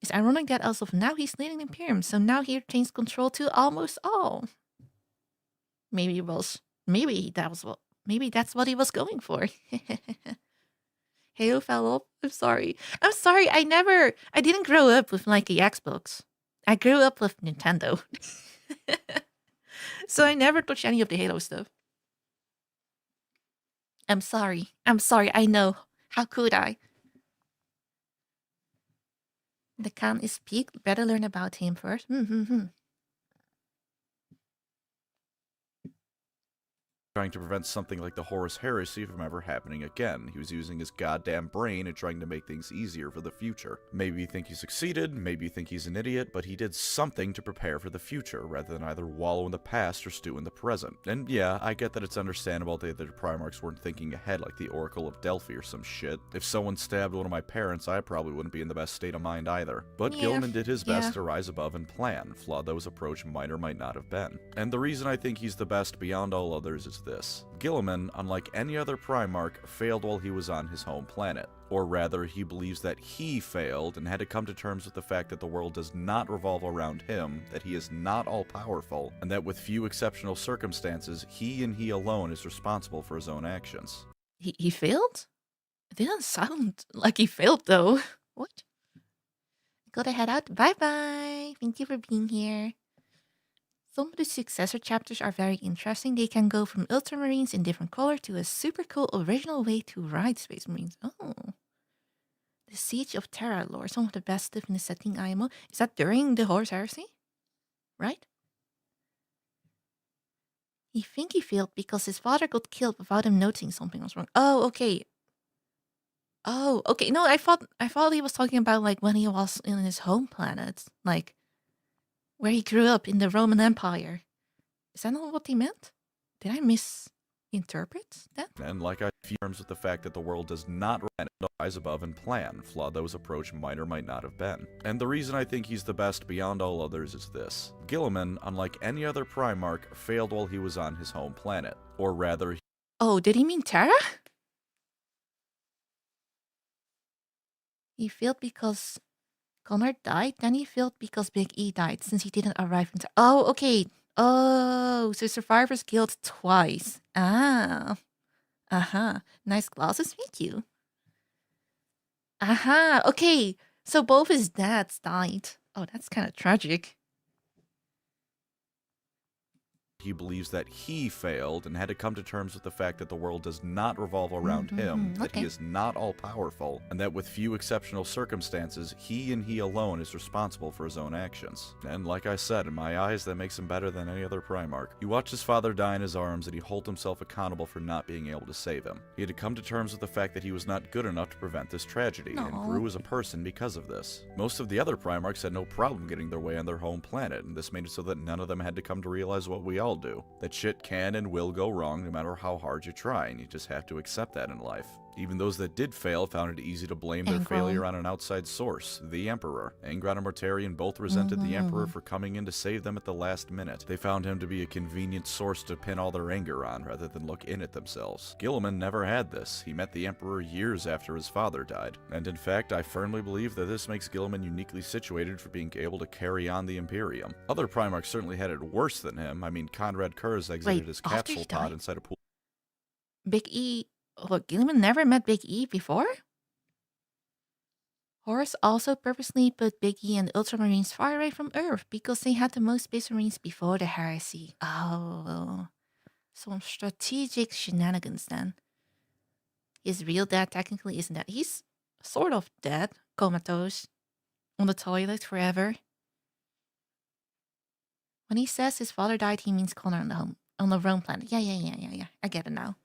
It's ironic that as of now he's leading the Imperium, so now he retains control to almost all. Maybe that's what he was going for. Halo fell off. I'm sorry. I didn't grow up with like the Xbox. I grew up with Nintendo. So I never touched any of the Halo stuff. I'm sorry. I know. How could I? The Khan is peak. Better learn about him first. trying to prevent something like the Horus Heresy from ever happening again. He was using his goddamn brain and trying to make things easier for the future. Maybe you think he succeeded, maybe you think he's an idiot, but he did something to prepare for the future, rather than either wallow in the past or stew in the present. And yeah, I get that it's understandable that the Primarchs weren't thinking ahead like the Oracle of Delphi or some shit. If someone stabbed one of my parents, I probably wouldn't be in the best state of mind either. But Guilliman did his best to rise above and plan, flawed though his approach might or might not have been. And the reason I think he's the best beyond all others is this. Guilliman, unlike any other Primarch, failed while he was on his home planet. Or rather, he believes that he failed and had to come to terms with the fact that the world does not revolve around him, that he is not all-powerful, and that with few exceptional circumstances, he and he alone is responsible for his own actions. He failed? It didn't sound like he failed, though. What? Gotta head out. Bye-bye. Thank you for being here. Some of the successor chapters are very interesting. They can go from Ultramarines in different color to a super cool original way to ride Space Marines. Oh. The Siege of Terra lore. Some of the best stuff in the setting IMO. Is that during the Horus Heresy? Right? He think he failed because his father got killed without him noticing something was wrong. Oh, okay. Oh, okay. No, I thought he was talking about like when he was in his home planet. Like where he grew up in the Roman Empire. Is that not what he meant? Did I misinterpret that? And like I affirms with the fact that the world does not rise above and plan, flaw those approach might or might not have been. And the reason I think he's the best beyond all others is this. Guilliman, unlike any other Primarch, failed while he was on his home planet. Or rather, Oh, did he mean Terra? He failed because Connor died, then he failed because Big E died, since he didn't arrive in time. Oh, okay. Oh, so survivors killed twice. Ah. Uh-huh. Nice glasses, thank you. Aha, okay. So both his dads died. Oh, that's kind of tragic. he believes that he failed and had to come to terms with the fact that the world does not revolve around him, that he is not all-powerful, and that with few exceptional circumstances, he and he alone is responsible for his own actions. And like I said, in my eyes, that makes him better than any other Primarch. He watched his father die in his arms, and he held himself accountable for not being able to save him. He had to come to terms with the fact that he was not good enough to prevent this tragedy, and grew as a person because of this. Most of the other Primarchs had no problem getting their way on their home planet, and this made it so that none of them had to come to realize what we all do. That shit can and will go wrong no matter how hard you try, and you just have to accept that in life. Even those that did fail found it easy to blame their failure on an outside source, the Emperor. Angron and Mortarion both resented the Emperor for coming in to save them at the last minute. They found him to be a convenient source to pin all their anger on, rather than look in at themselves. Guilliman never had this. He met the Emperor years after his father died. And in fact, I firmly believe that this makes Guilliman uniquely situated for being able to carry on the Imperium. Other Primarchs certainly had it worse than him. I mean, Conrad Kurz exited his capsule pod inside a pool. Big E... Look, Guilliman never met Big E before? Horus also purposely put Big E and the Ultramarines far away from Earth because they had the most Space Marines before the heresy. Oh, some strategic shenanigans then. His real dad technically isn't dead. He's sort of dead, comatose, on the toilet forever. When he says his father died, he means Connor on the Rome planet. Yeah. I get it now.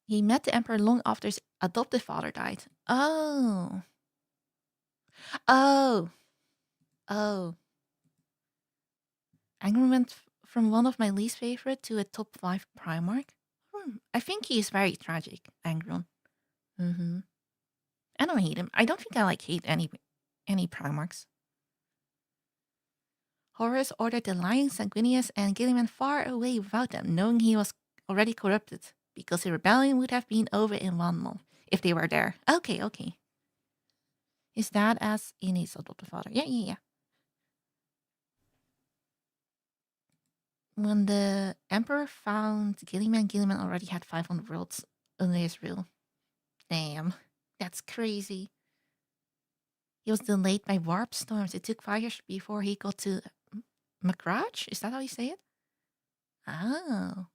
He met the Emperor long after his adopted father died. Oh. Angron went from one of my least favorite to a top 5 Primarch. I think he is very tragic, Angron. I don't hate him. I don't think I hate any Primarchs. Horus ordered the lying Sanguinius and Guilliman far away without them, knowing he was already corrupted, because the rebellion would have been over in 1 month if they were there. Okay. His dad as in his adopted father. Yeah. When the Emperor found Guilliman already had 500 worlds under his rule. Damn, that's crazy. He was delayed by warp storms. It took 5 years before he got to Macragge? Is that how you say it? Oh.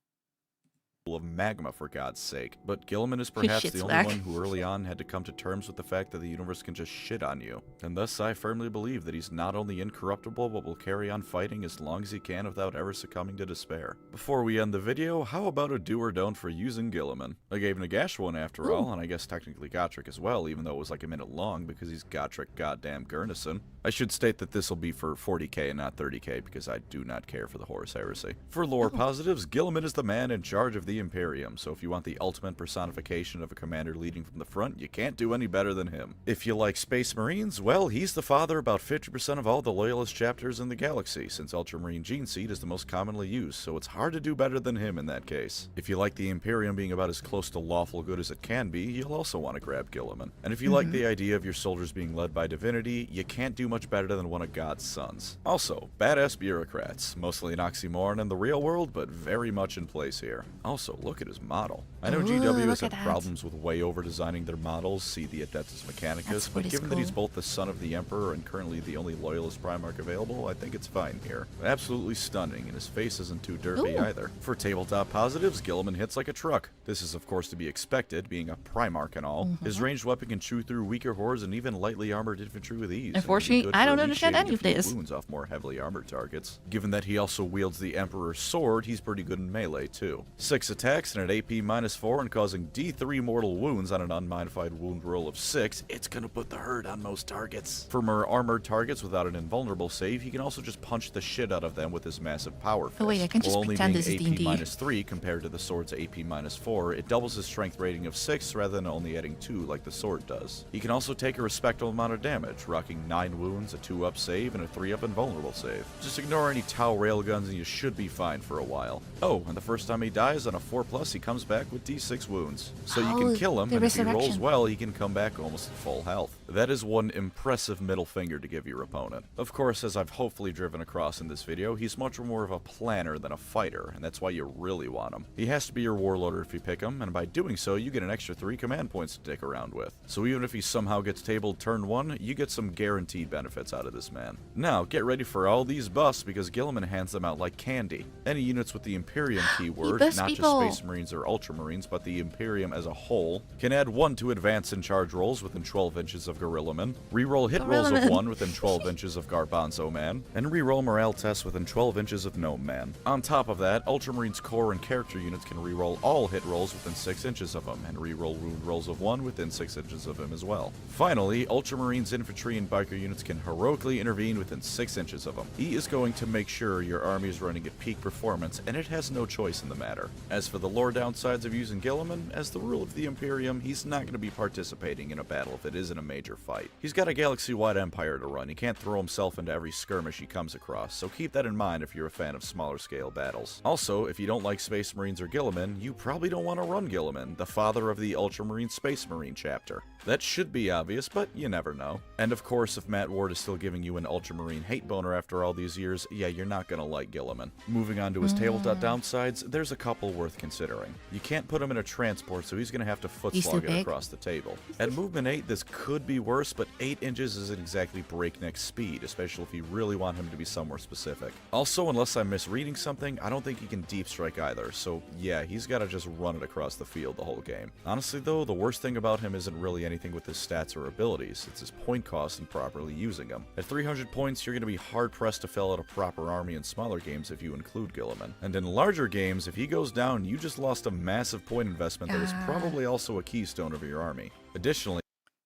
Of magma, for God's sake. But Guilliman is perhaps the only one who early on had to come to terms with the fact that the universe can just shit on you. And thus I firmly believe that he's not only incorruptible, but will carry on fighting as long as he can without ever succumbing to despair. Before we end the video, how about a do or don't for using Guilliman? I gave Nagash one after all, and I guess technically Gotrek as well, even though it was like a minute long because he's Gotrek goddamn Gurnison. I should state that this will be for 40k and not 30k because I do not care for the Horus Heresy. For lore positives, Guilliman is the man in charge of the Imperium, so if you want the ultimate personification of a commander leading from the front, you can't do any better than him. If you like Space Marines, well, he's the father of about 50% of all the Loyalist chapters in the galaxy, since Ultramarine Gene Seed is the most commonly used, so it's hard to do better than him in that case. If you like the Imperium being about as close to lawful good as it can be, you'll also want to grab Guilliman. And if you like the idea of your soldiers being led by divinity, you can't do much better than one of God's sons. Also, badass bureaucrats, mostly an oxymoron in the real world, but very much in place here. Also, look at his model. I know GW has had problems with way over designing their models, see the Adeptus Mechanicus, but given that he's both the son of the Emperor and currently the only Loyalist Primarch available, I think it's fine here. Absolutely stunning, and his face isn't too derpy either. For tabletop positives, Guilliman hits like a truck. This is of course to be expected, being a Primarch and all. His ranged weapon can chew through weaker hordes and even lightly armored infantry with ease. Unfortunately, I don't understand any of this. Wounds off more heavily armored targets. Given that he also wields the Emperor's sword, he's pretty good in melee too. 6 6 attacks and an AP -4 and causing D3 mortal wounds on an unmodified wound roll of 6, it's gonna put the hurt on most targets. For more armored targets without an invulnerable save, he can also just punch the shit out of them with his massive power fist. Oh wait, I can just While only pretend being this is AP D&D. -3 compared to the sword's AP -4, it doubles his strength rating of 6 rather than only adding 2 like the sword does. He can also take a respectable amount of damage, rocking 9 wounds, a 2-up save, and a 3-up invulnerable save. Just ignore any Tau railguns and you should be fine for a while. Oh, and the first time he dies on a 4+, he comes back with D6 wounds. So you can kill him, the and if he rolls resurrection. well, he can come back almost at full health. That is one impressive middle finger to give your opponent. Of course, as I've hopefully driven across in this video, he's much more of a planner than a fighter, and that's why you really want him. He has to be your warlord if you pick him, and by doing so, you get an extra 3 command points to dick around with. So even if he somehow gets tabled turn 1, you get some guaranteed benefits out of this man. Now, get ready for all these buffs because Guilliman hands them out like candy. Any units with the Imperium keyword, buffs not people. just Space Marines or Ultramarines, but the Imperium as a whole, can add 1 to advance and charge rolls within 12 inches of Gorillaman, reroll hit rolls of Gorillaman. 1 within 12 inches of Garbanzo Man, and reroll morale tests within 12 inches of Gnome Man. On top of that, Ultramarines core and character units can reroll all hit rolls within 6 inches of him, and reroll wound rolls of 1 within 6 inches of him as well. Finally, Ultramarines infantry and biker units can heroically intervene within 6 inches of him. He is going to make sure your army is running at peak performance, and it has no choice in the matter. As for the lore downsides of using Guilliman, as the rule of the Imperium, he's not going to be participating in a battle if it isn't a major fight. He's got a galaxy-wide empire to run. He can't throw himself into every skirmish he comes across, so keep that in mind if you're a fan of smaller scale battles. Also, if you don't like Space Marines or Guilliman, you probably don't want to run Guilliman, the father of the Ultramarine Space Marine chapter. That should be obvious, but you never know. And of course, if Matt Ward is still giving you an Ultramarine hate boner after all these years, yeah, you're not gonna like Guilliman. Moving on to his tabletop downsides, there's a couple worth considering. You can't put him in a transport, so he's gonna have to foot He's too slog it big. across the table. At movement 8, this could be worse, but 8 inches isn't exactly breakneck speed, especially if you really want him to be somewhere specific. Also, unless I'm misreading something, I don't think he can deep strike either, so yeah, he's gotta just run it across the field the whole game. Honestly though, the worst thing about him isn't really anything with his stats or abilities, it's his point cost and properly using them. At 300 points, you're gonna be hard pressed to fill out a proper army in smaller games if you include Guilliman. And in larger games, if he goes down, you just lost a massive point investment that was probably also a keystone of your army. Additionally,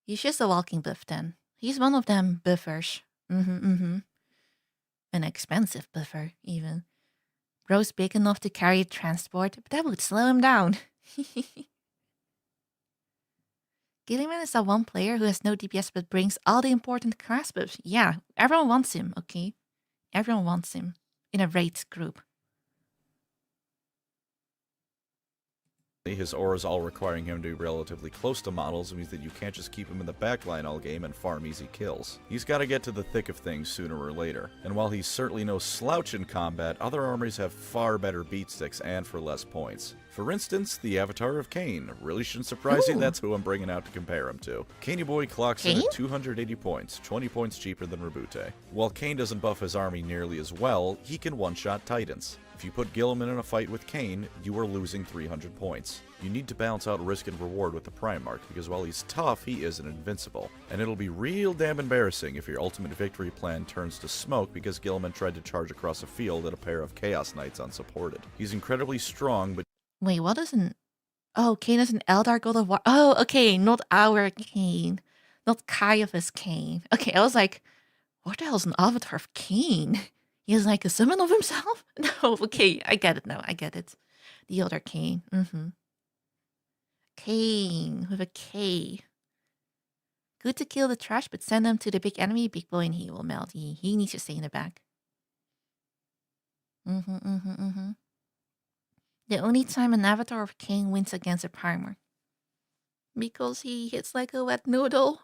He's just a walking buff then. He's one of them buffers. An expensive buffer, even. Bro's big enough to carry transport, but that would slow him down. Gillyman is that one player who has no DPS but brings all the important class buffs. Yeah, everyone wants him, okay? Everyone wants him in a raid group. his auras all requiring him to be relatively close to models means that you can't just keep him in the backline all game and farm easy kills. He's got to get to the thick of things sooner or later. And while he's certainly no slouch in combat, other armies have far better beat sticks and for less points. For instance, the Avatar of Cain. Really shouldn't surprise you, that's who I'm bringing out to compare him to. Caney Boy clocks in at 280 points, 20 points cheaper than Roboute. While Cain doesn't buff his army nearly as well, he can one-shot Titans. If you put Guilliman in a fight with Cain, you are losing 300 points. You need to balance out risk and reward with the Primarch, because while he's tough, he isn't invincible. And it'll be real damn embarrassing if your ultimate victory plan turns to smoke because Guilliman tried to charge across a field at a pair of Chaos Knights unsupported. He's incredibly strong, but Wait, what is an... Oh, Cain is an Eldar God of War. Oh, okay, not our Cain. Not Caiaphas Cain. Okay, I was like, what the hell is an Avatar of Cain? He is like a summon of himself? No, okay, I get it now, I get it. The other Cain. Cain, with a K. Good to kill the trash, but send them to the big enemy, big boy, and he will melt. He needs to stay in the back. The only time an Avatar of Cain wins against a Primarch. Because he hits like a wet noodle.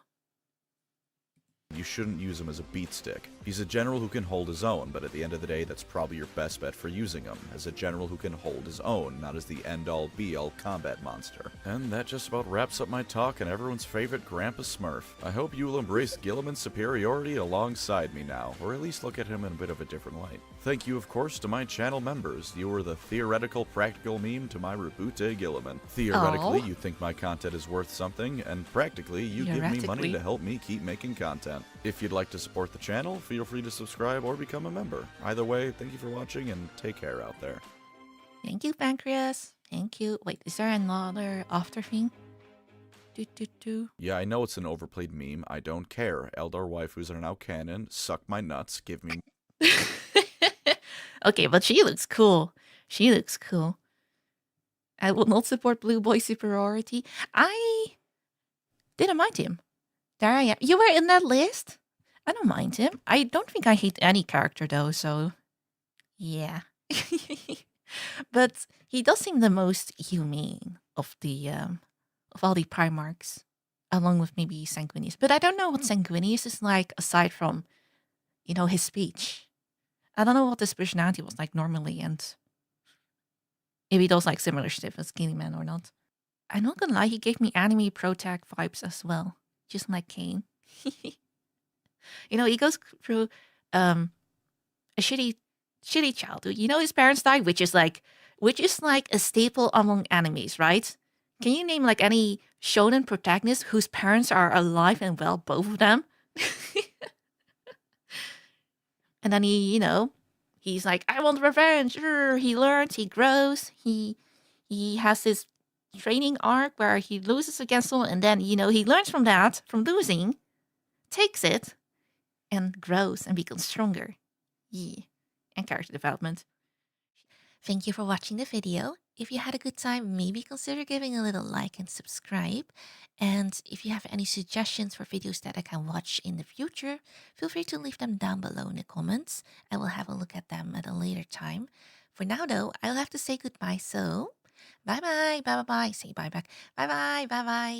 you shouldn't use him as a beat stick. He's a general who can hold his own, but at the end of the day, that's probably your best bet for using him, as a general who can hold his own, not as the end-all be-all combat monster. And that just about wraps up my talk on everyone's favorite Grandpa Smurf. I hope you will embrace Guilliman's superiority alongside me now, or at least look at him in a bit of a different light. Thank you, of course, to my channel members. You are the theoretical practical meme to my Roboute Guilliman. Theoretically, you think my content is worth something, and practically, you give me money to help me keep making content. If you'd like to support the channel, feel free to subscribe or become a member. Either way, thank you for watching and take care out there. Thank you, Pancreas. Thank you. Wait, is there another after thing? Yeah, I know it's an overplayed meme. I don't care. Eldar waifus are now canon. Suck my nuts. Give me... Okay, but she looks cool. She looks cool. I will not support blue boy superiority. I didn't mind him. There I am. You were in that list? I don't mind him. I don't think I hate any character though, so yeah. But he does seem the most humane of all the Primarchs, along with maybe Sanguinius. But I don't know what Sanguinius is like aside from, his speech. I don't know what his personality was like normally, and maybe those like similar stuff as Guilliman or not. I'm not gonna lie, he gave me anime protag vibes as well, just like Kane. He goes through a shitty childhood. His parents died, which is like a staple among animes, right? Can you name like any shonen protagonist whose parents are alive and well, both of them? And then he's like, I want revenge. He learns, he grows, he has this training arc where he loses against someone, and then he learns from that, from losing, takes it, and grows and becomes stronger. Yeah. And character development. Thank you for watching the video. If you had a good time, maybe consider giving a little like and subscribe. And if you have any suggestions for videos that I can watch in the future, feel free to leave them down below in the comments. I will have a look at them at a later time. For now though, I'll have to say goodbye, so bye bye, bye bye bye. Say bye back. Bye bye, bye bye.